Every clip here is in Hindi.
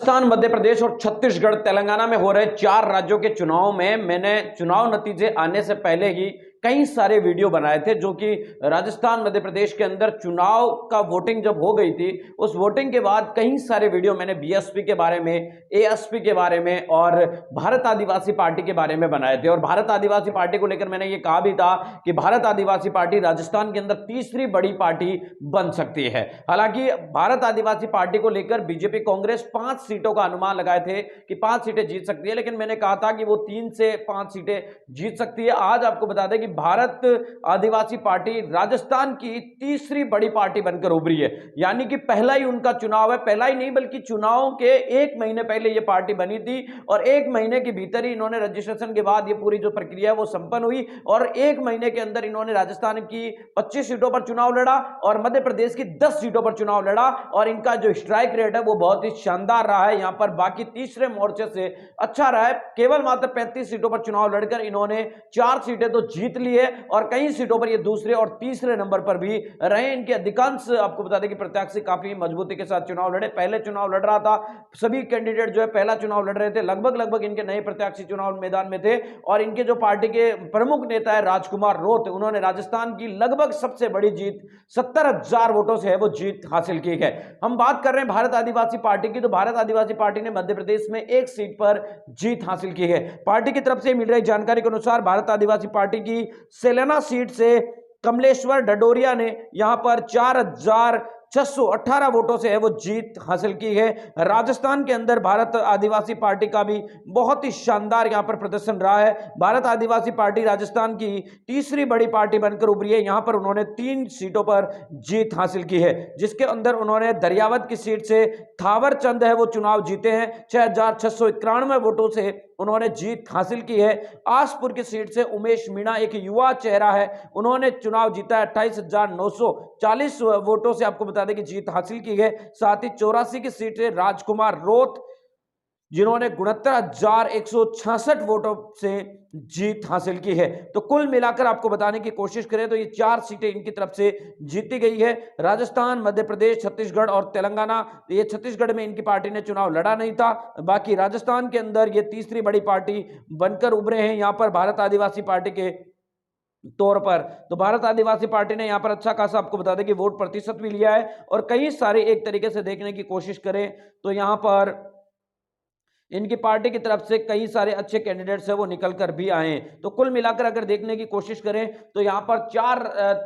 राजस्थान, मध्य प्रदेश और छत्तीसगढ़, तेलंगाना में हो रहे 4 राज्यों के चुनाव में मैंने चुनाव नतीजे आने से पहले ही कई सारे वीडियो बनाए थे, जो कि राजस्थान, मध्य प्रदेश के अंदर चुनाव का वोटिंग जब हो गई थी, उस वोटिंग के बाद कई सारे वीडियो मैंने बीएसपी के बारे में, एएसपी के बारे में और भारत आदिवासी पार्टी के बारे में बनाए थे। और भारत आदिवासी पार्टी को लेकर मैंने ये कहा भी था कि भारत आदिवासी पार्टी राजस्थान के अंदर तीसरी बड़ी पार्टी बन सकती है। हालांकि भारत आदिवासी पार्टी को लेकर बीजेपी कांग्रेस 5 सीटों का अनुमान लगाए थे कि 5 सीटें जीत सकती है, लेकिन मैंने कहा था कि वो 3 से 5 सीटें जीत सकती है। आज आपको बता दें कि भारत आदिवासी पार्टी राजस्थान की तीसरी बड़ी पार्टी बनकर उभरी है, यानी कि पहला ही उनका चुनाव है। पहला ही नहीं बल्कि चुनाव के 1 महीने पहले यह पार्टी बनी थी और 1 महीने के भीतर ही इन्होंने रजिस्ट्रेशन के बाद ये पूरी जो प्रक्रिया है वो संपन्न हुई और 1 महीने के अंदर इन्होंने राजस्थान की 25 सीटों पर चुनाव लड़ा और मध्य प्रदेश की 10 सीटों पर चुनाव लड़ा और इनका जो स्ट्राइक रेट है वो बहुत ही शानदार रहा है। यहां पर बाकी तीसरे मोर्चे से अच्छा रहा है। केवल मात्र 35 सीटों पर चुनाव लड़कर इन्होंने 4 सीटें तो जीत ली है और कई सीटों पर ये दूसरे और तीसरे नंबर पर भी रहे। इनके अधिकांश आपको बता दें कि प्रत्याशी काफी मजबूती के साथ चुनाव लड़े। पहले चुनाव लड़ रहा था, सभी कैंडिडेट जो है पहला चुनाव लड़ रहे थे, लगभग इनके नए प्रत्याशी चुनाव मैदान में थे और इनके जो पार्टी के प्रमुख नेता है राजकुमार रोत, उन्होंने राजस्थान की लगभग सबसे बड़ी जीत 70,000 वोटों से है वो जीत हासिल की है। हम बात कर रहे हैं भारत आदिवासी पार्टी की, तो भारत आदिवासी पार्टी ने मध्य प्रदेश में 1 सीट पर जीत हासिल की है। पार्टी की तरफ से मिल रही जानकारी के अनुसार भारत आदिवासी पार्टी की सेलेना सीट से कमलेश्वर डडोरिया ने यहां पर 4,618 वोटों से है वो जीत हासिल की है। राजस्थान के अंदर भारत आदिवासी पार्टी का भी बहुत ही शानदार यहां पर प्रदर्शन रहा है। भारत आदिवासी पार्टी राजस्थान की तीसरी बड़ी पार्टी बनकर उभरी है। यहां पर उन्होंने 3 सीटों पर जीत हासिल की है, जिसके अंदर उन्होंने दरियावत की सीट से थावर चंद है वो चुनाव जीते हैं। 6,691 वोटों से उन्होंने जीत हासिल की है। आसपुर की सीट से उमेश मीणा एक युवा चेहरा है, उन्होंने चुनाव जीता है। 28,940 वोटों से आपको बता दें कि जीत हासिल की है। साथ ही 84 की सीट से राजकुमार रोत, जिन्होंने 69,166 वोटों से जीत हासिल की है। तो कुल मिलाकर आपको बताने की कोशिश करें तो ये 4 सीटें इनकी तरफ से जीती गई है। राजस्थान, मध्य प्रदेश, छत्तीसगढ़ और तेलंगाना, ये छत्तीसगढ़ में इनकी पार्टी ने चुनाव लड़ा नहीं था, बाकी राजस्थान के अंदर ये तीसरी बड़ी पार्टी बनकर उभरे हैं यहां पर भारत आदिवासी पार्टी के तौर पर। तो भारत आदिवासी पार्टी ने यहां पर अच्छा खासा आपको बता दें कि वोट प्रतिशत भी लिया है और कई सारे एक तरीके से देखने की कोशिश करें तो यहां पर इनकी पार्टी की तरफ से कई सारे अच्छे कैंडिडेट्स हैं वो निकल कर भी आए हैं। तो कुल मिलाकर अगर देखने की कोशिश करें तो यहां पर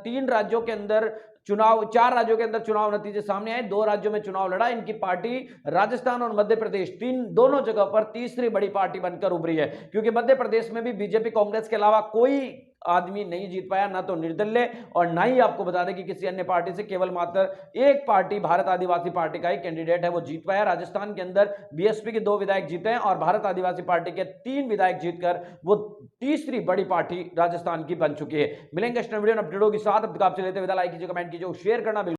3 राज्यों के अंदर चुनाव, 4 राज्यों के अंदर चुनाव नतीजे सामने आए। 2 राज्यों में चुनाव लड़ा इनकी पार्टी राजस्थान और मध्य प्रदेश, दोनों जगह पर तीसरी बड़ी पार्टी बनकर उभरी है, क्योंकि मध्य प्रदेश में भी बीजेपी कांग्रेस के अलावा कोई आदमी नहीं जीत पाया, ना तो निर्दलीय और ना ही आपको बता दें कि किसी अन्य पार्टी से। केवल मात्र एक पार्टी भारत आदिवासी पार्टी का ही कैंडिडेट है वो जीत पाया। राजस्थान के अंदर बीएसपी के 2 विधायक जीते हैं और भारत आदिवासी पार्टी के 3 विधायक जीतकर वो तीसरी बड़ी पार्टी राजस्थान की बन चुकी है। मिलेंगे इस वीडियो में अपडेट होगी साथ। अब तक आपसे लेते विदा, लाइक कीजिए, कमेंट कीजिए, शेयर करना बिल्कुल